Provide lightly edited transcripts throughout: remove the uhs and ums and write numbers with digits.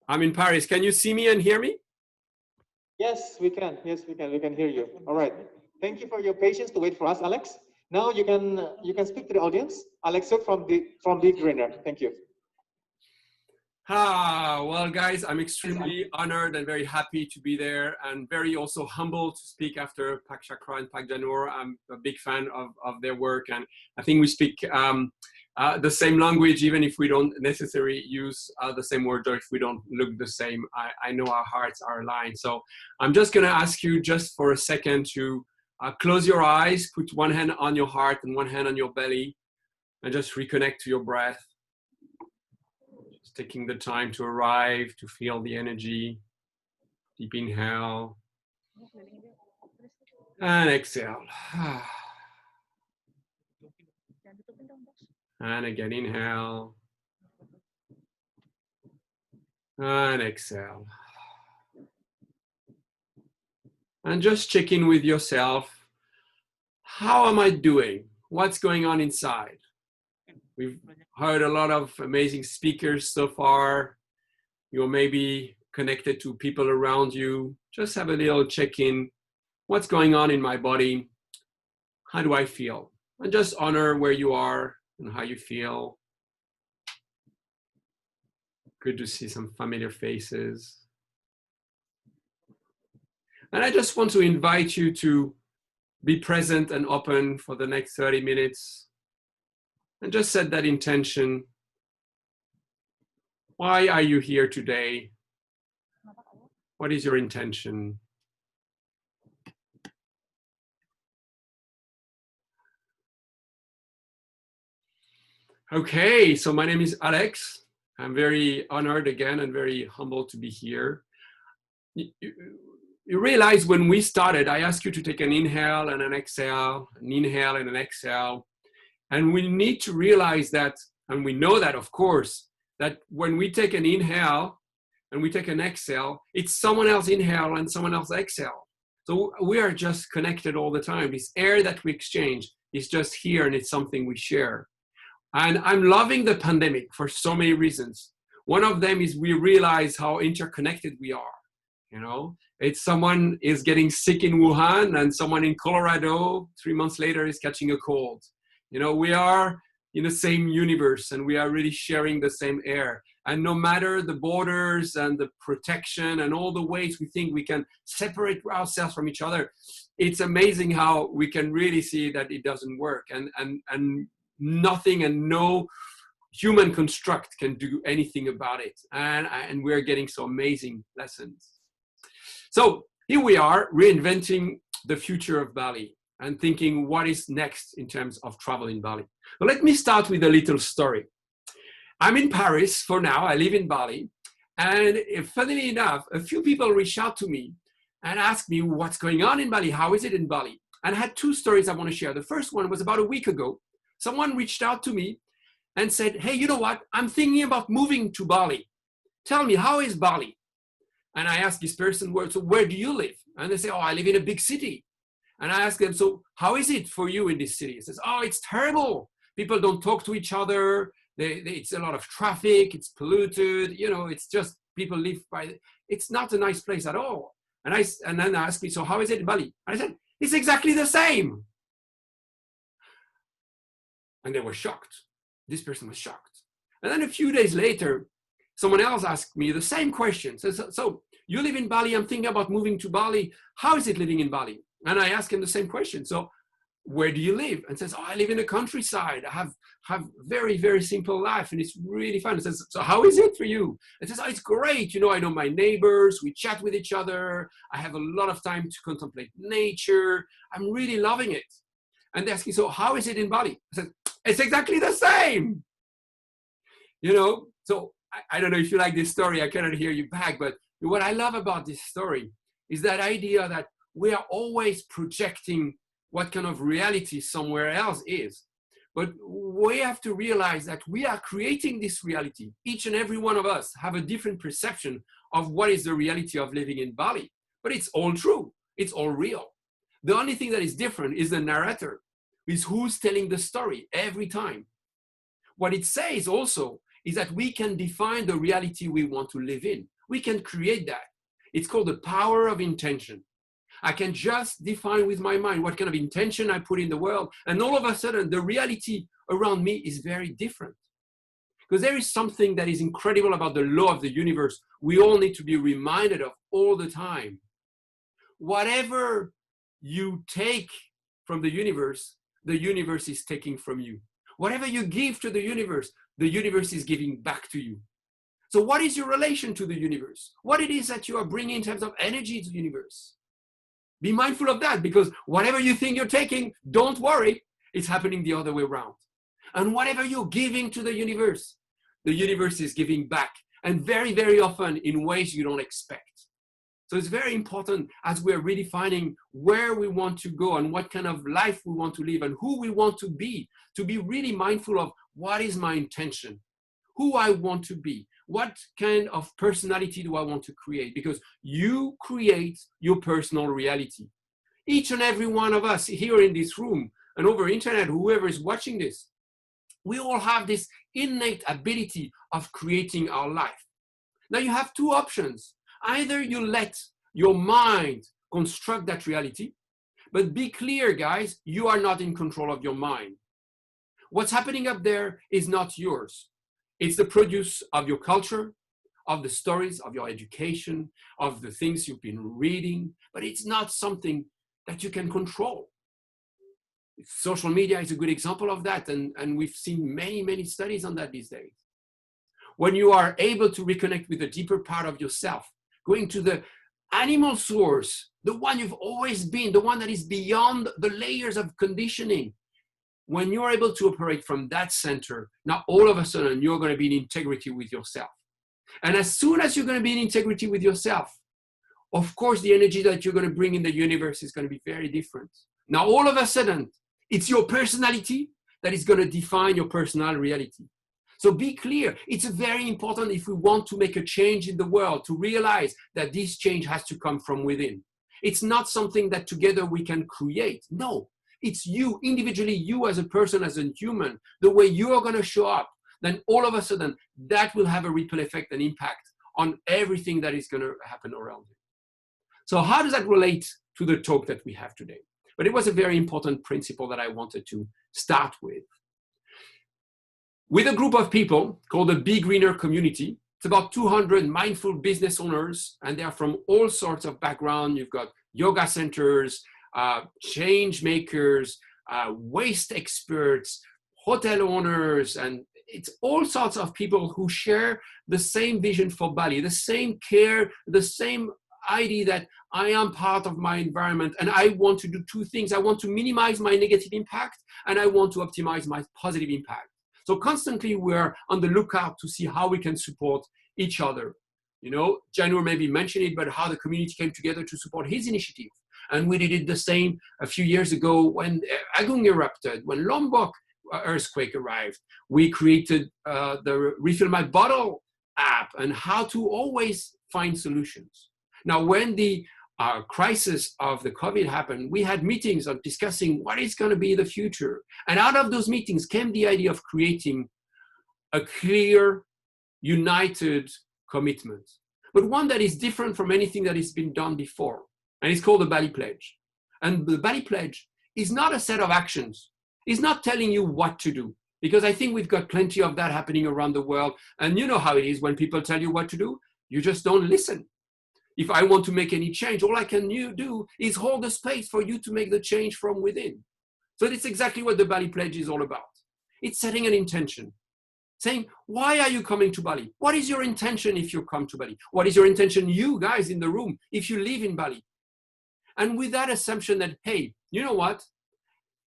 I'm in Paris. Can you see me and hear me? Yes, we can. Yes, we can. We can hear you. All right. Thank you for your patience to wait for us, Alex. Now you can speak to the audience. Alex from the Greener. Thank you. Well, guys, I'm extremely honored and very happy to be there, and very also humbled to speak after 𝗞𝗥𝗧𝗔 and 𝗞𝗥 I'm a big fan of their work, and I think we speak the same language, even if we don't necessarily use the same words, or if we don't look the same. I know our hearts are aligned. So I'm just going to ask you just for a second to close your eyes, put one hand on your heart and one hand on your belly, and just reconnect to your breath. Just taking the time to arrive, to feel the energy. Deep inhale. And exhale. And again, inhale. And exhale. And just check in with yourself. How am I doing? What's going on inside? We've heard a lot of amazing speakers so far. You're maybe connected to people around you. Just have a little check-in. What's going on in my body? How do I feel? And just honor where you are and how you feel. Good to see some familiar faces. And I just want to invite you to be present and open for the next 30 minutes. And just set that intention. Why are you here today? What is your intention? Okay, so my name is Alex. I'm very honored again and very humbled to be here. You realize when we started, I asked you to take an inhale and an exhale, an inhale and an exhale. And we need to realize that, and we know that, of course, that when we take an inhale and we take an exhale, it's someone else inhale and someone else exhale. So we are just connected all the time. This air that we exchange is just here, and it's something we share. And I'm loving the pandemic for so many reasons. One of them is we realize how interconnected we are. You know, it's someone is getting sick in Wuhan and someone in Colorado 3 months later is catching a cold. You know, we are in the same universe and we are really sharing the same air. And no matter the borders and the protection and all the ways we think we can separate ourselves from each other, it's amazing how we can really see that it doesn't work. And nothing and no human construct can do anything about it. And we're getting some amazing lessons. So here we are reinventing the future of Bali and thinking what is next in terms of travel in Bali. But let me start with a little story. I'm in Paris for now. I live in Bali. And funnily enough, a few people reached out to me and asked me what's going on in Bali. How is it in Bali? And I had two stories I want to share. The first one was about a week ago. Someone reached out to me and said, hey, you know what? I'm thinking about moving to Bali. Tell me, how is Bali? And I asked this person, so where do you live? And they say, oh, I live in a big city. And I asked them, so how is it for you in this city? He says, oh, it's terrible. People don't talk to each other. It's a lot of traffic. It's polluted. You know, it's just people live by, it's not a nice place at all. And then I asked me, so how is it in Bali? And I said, it's exactly the same. And they were shocked. This person was shocked. And then a few days later, someone else asked me the same question. So you live in Bali, I'm thinking about moving to Bali. How is it living in Bali? And I asked him the same question. So where do you live? And says, oh, I live in the countryside. I have very, very simple life and it's really fun. It says, so how is it for you? It says, oh, it's great. You know, I know my neighbors. We chat with each other. I have a lot of time to contemplate nature. I'm really loving it. And they ask me, so how is it in Bali? I said, it's exactly the same. You know, so I don't know if you like this story. I cannot hear you back. But what I love about this story is that idea that we are always projecting what kind of reality somewhere else is. But we have to realize that we are creating this reality. Each and every one of us have a different perception of what is the reality of living in Bali. But it's all true. It's all real. The only thing that is different is the narrator, is who's telling the story every time. What it says also is that we can define the reality we want to live in. We can create that. It's called the power of intention. I can just define with my mind what kind of intention I put in the world, and all of a sudden the reality around me is very different. Because there is something that is incredible about the law of the universe we all need to be reminded of all the time. Whatever you take from the universe is taking from you. Whatever you give to the universe is giving back to you. So what is your relation to the universe? What it is that you are bringing in terms of energy to the universe? Be mindful of that, because whatever you think you're taking, don't worry, it's happening the other way around. And whatever you're giving to the universe is giving back, and very, very often in ways you don't expect. So it's very important as we're redefining where we want to go and what kind of life we want to live and who we want to be really mindful of what is my intention, who I want to be, what kind of personality do I want to create, because you create your personal reality. Each and every one of us here in this room and over internet, whoever is watching this, we all have this innate ability of creating our life. Now you have two options. Either you let your mind construct that reality, but be clear, guys, you are not in control of your mind. What's happening up there is not yours. It's the produce of your culture, of the stories, of your education, of the things you've been reading, but it's not something that you can control. Social media is a good example of that, and we've seen many, many studies on that these days. When you are able to reconnect with the deeper part of yourself, going to the animal source, the one you've always been, the one that is beyond the layers of conditioning, when you're able to operate from that center, now all of a sudden you're going to be in integrity with yourself. And as soon as you're going to be in integrity with yourself, of course, the energy that you're going to bring in the universe is going to be very different. Now, all of a sudden, it's your personality that is going to define your personal reality. So be clear. It's very important if we want to make a change in the world to realize that this change has to come from within. It's not something that together we can create. No, it's you, individually, you as a person, as a human, the way you are going to show up. Then all of a sudden, that will have a ripple effect and impact on everything that is going to happen around you. So how does that relate to the talk that we have today? But it was a very important principle that I wanted to start with. With a group of people called the Be Greener community, it's about 200 mindful business owners, and they are from all sorts of backgrounds. You've got yoga centers, change makers, waste experts, hotel owners, and it's all sorts of people who share the same vision for Bali, the same care, the same idea that I am part of my environment and I want to do two things. I want to minimize my negative impact and I want to optimize my positive impact. So constantly we're on the lookout to see how we can support each other. You know, Janur maybe mentioned it, but how the community came together to support his initiative. And we did it the same a few years ago when Agung erupted, when Lombok earthquake arrived. We created the Refill My Bottle app and how to always find solutions. Now, when the crisis of the COVID happened, we had meetings of discussing what is going to be the future. And out of those meetings came the idea of creating a clear, united commitment, but one that is different from anything that has been done before. And it's called the Bali Pledge. And the Bali Pledge is not a set of actions. It's not telling you what to do, because I think we've got plenty of that happening around the world. And you know how it is when people tell you what to do, you just don't listen. If I want to make any change, all I can do is hold the space for you to make the change from within. So that's exactly what the Bali Pledge is all about. It's setting an intention, saying, why are you coming to Bali? What is your intention if you come to Bali? What is your intention, you guys in the room, if you live in Bali? And with that assumption that, hey, you know what?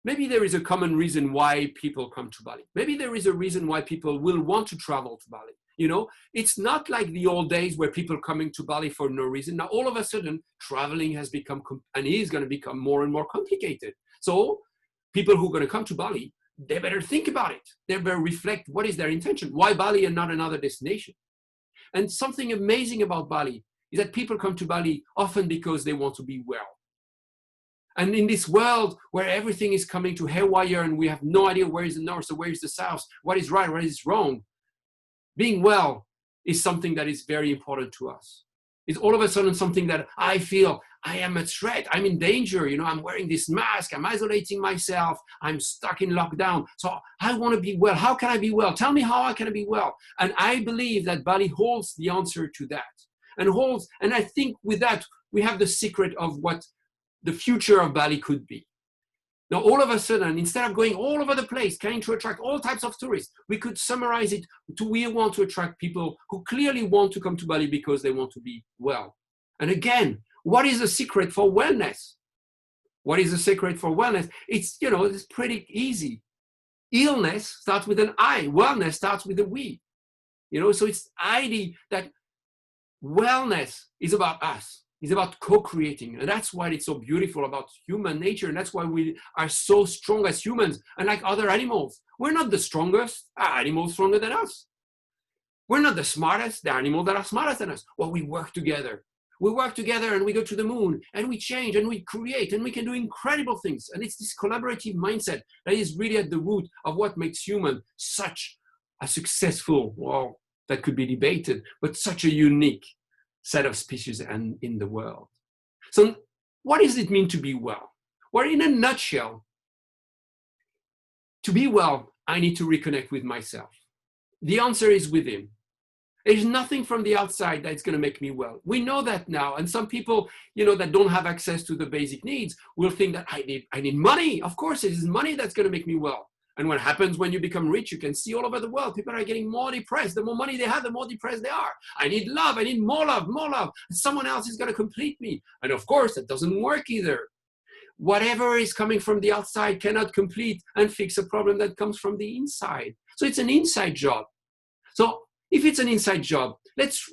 Maybe there is a common reason why people come to Bali. Maybe there is a reason why people will want to travel to Bali. You know, it's not like the old days where people coming to Bali for no reason. Now, all of a sudden, traveling has become and is going to become more and more complicated. So people who are going to come to Bali, they better think about it. They better reflect what is their intention. Why Bali and not another destination? And something amazing about Bali is that people come to Bali often because they want to be well. And in this world where everything is coming to haywire and we have no idea where is the north or where is the south, what is right, what is wrong, being well is something that is very important to us. It's all of a sudden something that I feel I am a threat. I'm in danger. You know, I'm wearing this mask. I'm isolating myself. I'm stuck in lockdown. So I want to be well. How can I be well? Tell me how I can be well. And I believe that Bali holds the answer to that. And I think with that, we have the secret of what the future of Bali could be. Now, all of a sudden, instead of going all over the place, trying to attract all types of tourists, we could summarize it to we want to attract people who clearly want to come to Bali because they want to be well. And again, what is the secret for wellness? What is the secret for wellness? It's, you know, it's pretty easy. Illness starts with an I. Wellness starts with a we. You know, so it's idea that wellness is about us. It's about co-creating. And that's why it's so beautiful about human nature. And that's why we are so strong as humans. And like other animals, we're not the strongest. Are animals stronger than us? We're not the smartest. There are animals that are smarter than us. Well, we work together. We work together and we go to the moon and we change and we create and we can do incredible things. And it's this collaborative mindset that is really at the root of what makes human such a successful, well, that could be debated, but such a unique set of species and in the world. So what does it mean to be well? Well, in a nutshell, to be well, I need to reconnect with myself. The answer is within. There's nothing from the outside that's going to make me well. We know that now. And some people, you know, that don't have access to the basic needs will think that I need money. Of course, it is money that's going to make me well. And what happens when you become rich, you can see all over the world, people are getting more depressed. The more money they have, the more depressed they are. I need love. I need more love, more love. Someone else is going to complete me. And of course, that doesn't work either. Whatever is coming from the outside cannot complete and fix a problem that comes from the inside. So it's an inside job. So if it's an inside job, let's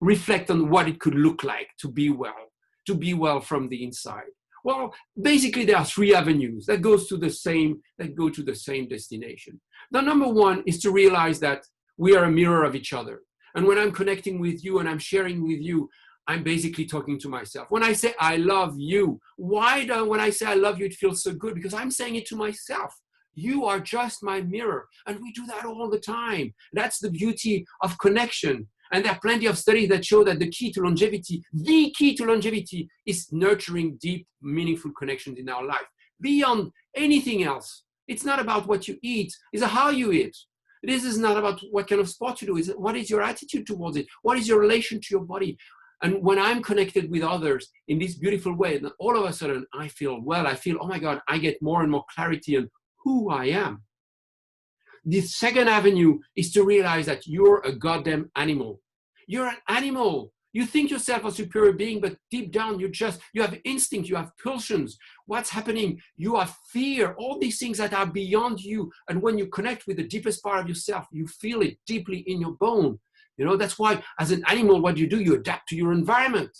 reflect on what it could look like to be well from the inside. Well, basically, there are three avenues that go to the same destination. The number one is to realize that we are a mirror of each other. And when I'm connecting with you and I'm sharing with you, I'm basically talking to myself. When I say I love you, when I say I love you, it feels so good? Because I'm saying it to myself. You are just my mirror. And we do that all the time. That's the beauty of connection. And there are plenty of studies that show that the key to longevity is nurturing deep, meaningful connections in our life. Beyond anything else, it's not about what you eat, it's how you eat. This is not about what kind of sport you do, it's what is your attitude towards it? What is your relation to your body? And when I'm connected with others in this beautiful way, then all of a sudden I feel well, I feel, oh my God, I get more and more clarity on who I am. The second avenue is to realize that you're a goddamn animal. You're an animal. You think yourself a superior being, but deep down you have instinct, you have pulsions. What's happening? You have fear, all these things that are beyond you. And when you connect with the deepest part of yourself, you feel it deeply in your bone. You know, that's why as an animal, what you do, you adapt to your environment.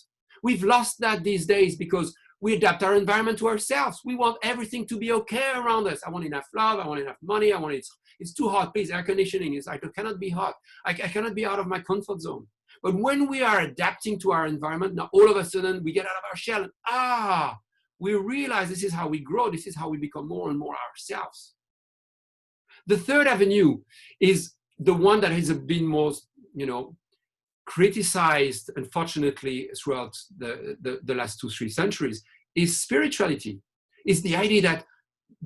We've lost that these days because we adapt our environment to ourselves. We want everything to be okay around us. I want enough love. I want enough money. It's too hot. Please, air conditioning. It's like, I cannot be hot. I cannot be out of my comfort zone. But when we are adapting to our environment, now all of a sudden we get out of our shell and we realize this is how we grow. This is how we become more and more ourselves. The third avenue is the one that has been most, criticized, unfortunately, throughout the last 2-3 centuries, is spirituality. It's the idea that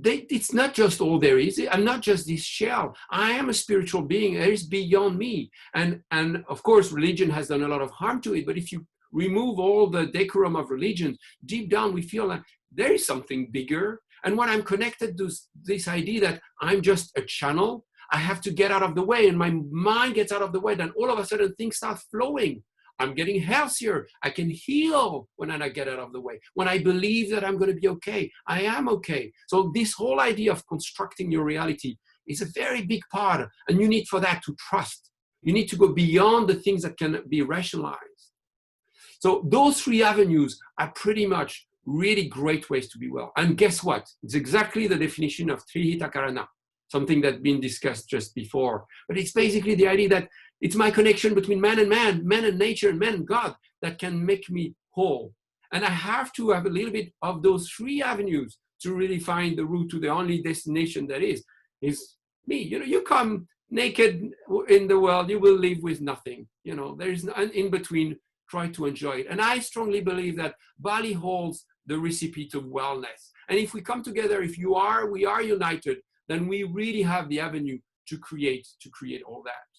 it's not just all there is. I'm not just this shell. I am a spiritual being. There is beyond me. And of course, religion has done a lot of harm to it. But if you remove all the decorum of religion, deep down we feel that there is something bigger. And when I'm connected to this idea that I'm just a channel, I have to get out of the way, and my mind gets out of the way, then all of a sudden things start flowing. I'm getting healthier. I can heal when I get out of the way. When I believe that I'm going to be okay, I am okay. So this whole idea of constructing your reality is a very big part, and you need for that to trust. You need to go beyond the things that can be rationalized. So those three avenues are pretty much really great ways to be well. And guess what? It's exactly the definition of 𝗔𝗏𝗏𝗏, something that's been discussed just before. But it's basically the idea that it's my connection between man and nature, and man and God that can make me whole. And I have to have a little bit of those three avenues to really find the route to the only destination that is me. You come naked in the world, you will live with nothing. You know, there is an in between. Try to enjoy it. And I strongly believe that Bali holds the recipe to wellness. And if we come together, we are united, then we really have the avenue to create all that.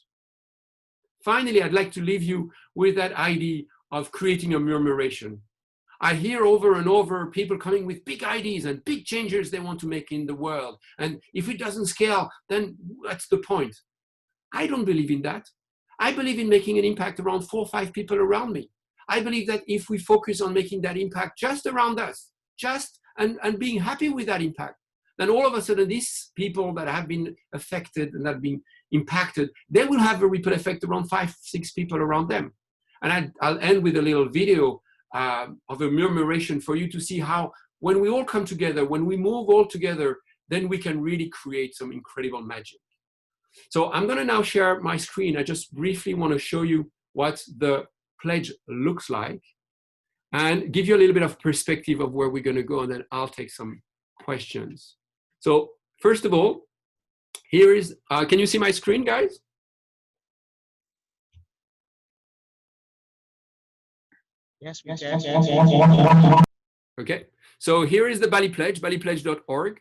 Finally, I'd like to leave you with that idea of creating a murmuration. I hear over and over people coming with big ideas and big changes they want to make in the world. And if it doesn't scale, then that's the point. I don't believe in that. I believe in making an impact around 4 or 5 people around me. I believe that if we focus on making that impact just around us, and being happy with that impact, then all of a sudden these people that have been affected and have been impacted, they will have a ripple effect around 5, 6 people around them. And I'll end with a little video of a murmuration for you to see how when we all come together, when we move all together, then we can really create some incredible magic. So I'm going to now share my screen. I just briefly want to show you what the pledge looks like and give you a little bit of perspective of where we're going to go, and then I'll take some questions. So first of all, here is, can you see my screen, guys? Yes, we can. Okay, so here is the Bali Pledge, balipledge.org.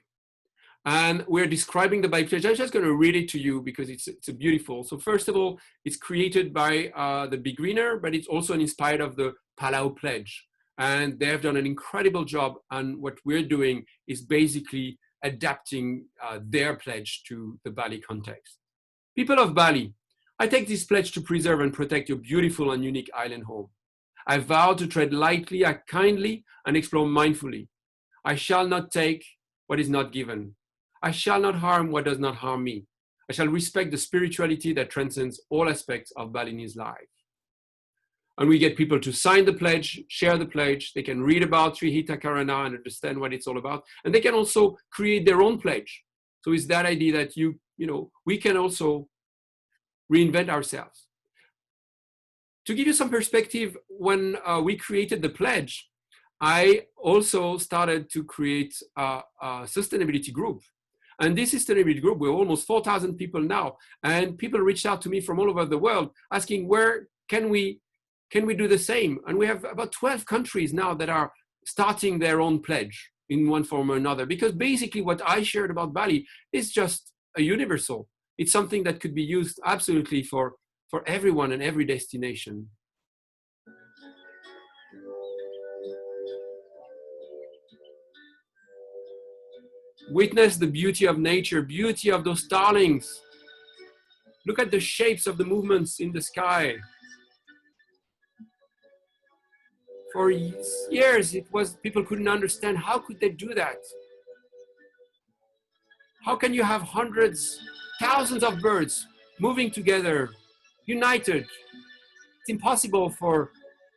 And we're describing the Bali Pledge. I'm just going to read it to you because it's beautiful. So first of all, it's created by the beginner, but it's also inspired of the Palau Pledge. And they have done an incredible job. And what we're doing is basically adapting their pledge to the Bali context. People of Bali, I take this pledge to preserve and protect your beautiful and unique island home. I vow to tread lightly, act kindly, and explore mindfully. I shall not take what is not given. I shall not harm what does not harm me. I shall respect the spirituality that transcends all aspects of Balinese life. And we get people to sign the pledge, share the pledge. They can read about 𝗞𝗏𝗧𝗔 and understand what it's all about. And they can also create their own pledge. So it's that idea that we can also reinvent ourselves. To give you some perspective, when we created the pledge, I also started to create a sustainability group. And this sustainability group, we're almost 4,000 people now. And people reached out to me from all over the world asking, where can we do the same? And we have about 12 countries now that are starting their own pledge in one form or another. Because basically what I shared about Bali is just a universal. It's something that could be used absolutely for everyone and every destination. Witness the beauty of nature, beauty of those starlings. Look at the shapes of the movements in the sky. For years, people couldn't understand, how could they do that? How can you have hundreds, thousands of birds moving together, united? It's impossible for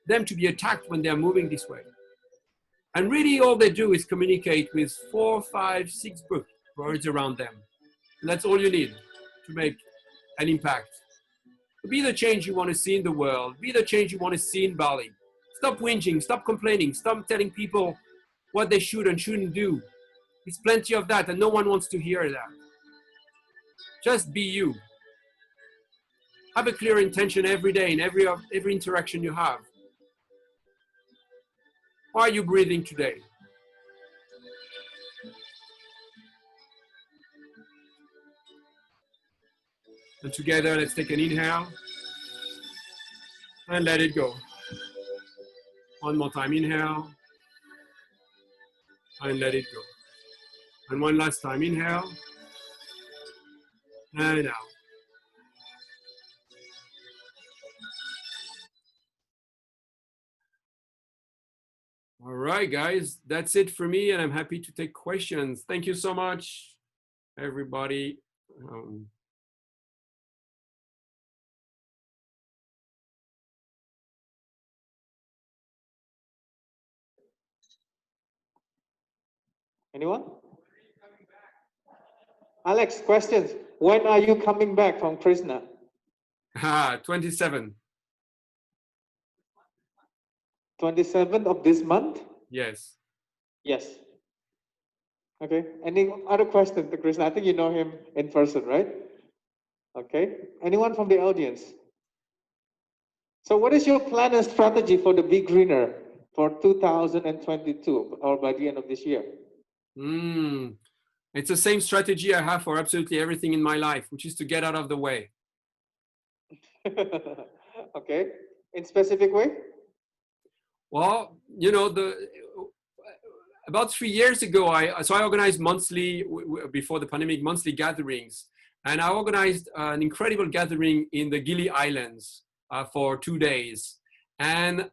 them to be attacked when they're moving this way. And really all they do is communicate with 4, 5, 6 birds around them. And that's all you need to make an impact. Be the change you want to see in the world. Be the change you want to see in Bali. Stop whinging, stop complaining, stop telling people what they should and shouldn't do. There's plenty of that and no one wants to hear that. Just be you. Have a clear intention every day in every interaction you have. How are you breathing today? And together, let's take an inhale and let it go. One more time, inhale and let it go. And one last time, inhale and out. All right, guys, that's it for me, and I'm happy to take questions. Thank you so much, everybody. Anyone? Alex, questions. When are you coming back from Krishna? 27. 27th of this month? Yes. Yes. Okay. Any other questions to Krishna? I think you know him in person, right? Okay. Anyone from the audience? So what is your plan and strategy for the Be Greener for 2022 or by the end of this year? It's the same strategy I have for absolutely everything in my life, which is to get out of the way. Okay. In specific way? Well, you know, about 3 years ago, I organized monthly, before the pandemic, monthly gatherings. And I organized an incredible gathering in the 𝗛𝗓𝗓 Islands for 2 days. And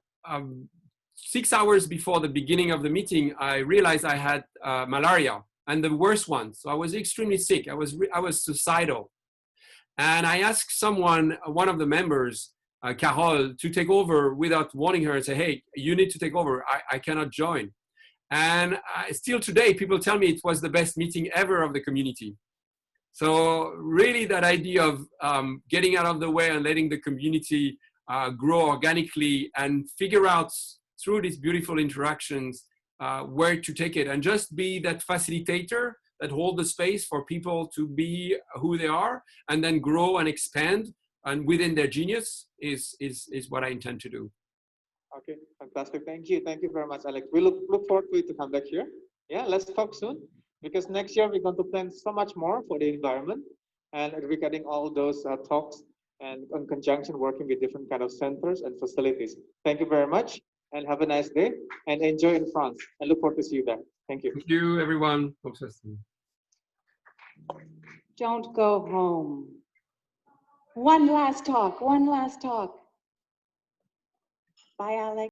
6 hours before the beginning of the meeting, I realized I had malaria, and the worst one. So I was extremely sick. I was suicidal. And I asked someone, one of the members, Carol, to take over without warning her and say, hey, you need to take over. I cannot join. And still today, people tell me it was the best meeting ever of the community. So really that idea of getting out of the way and letting the community grow organically and figure out through these beautiful interactions where to take it, and just be that facilitator that hold the space for people to be who they are and then grow and expand and within their genius is what I intend to do. Okay, fantastic. Thank you. Thank you very much, Alex. We look forward to you to come back here. Yeah, let's talk soon, because next year we're going to plan so much more for the environment and regarding all those talks and in conjunction working with different kind of centers and facilities. Thank you very much and have a nice day and enjoy in France and look forward to see you there. Thank you. Thank you, everyone. Don't go home. One last talk. Bye, Alex.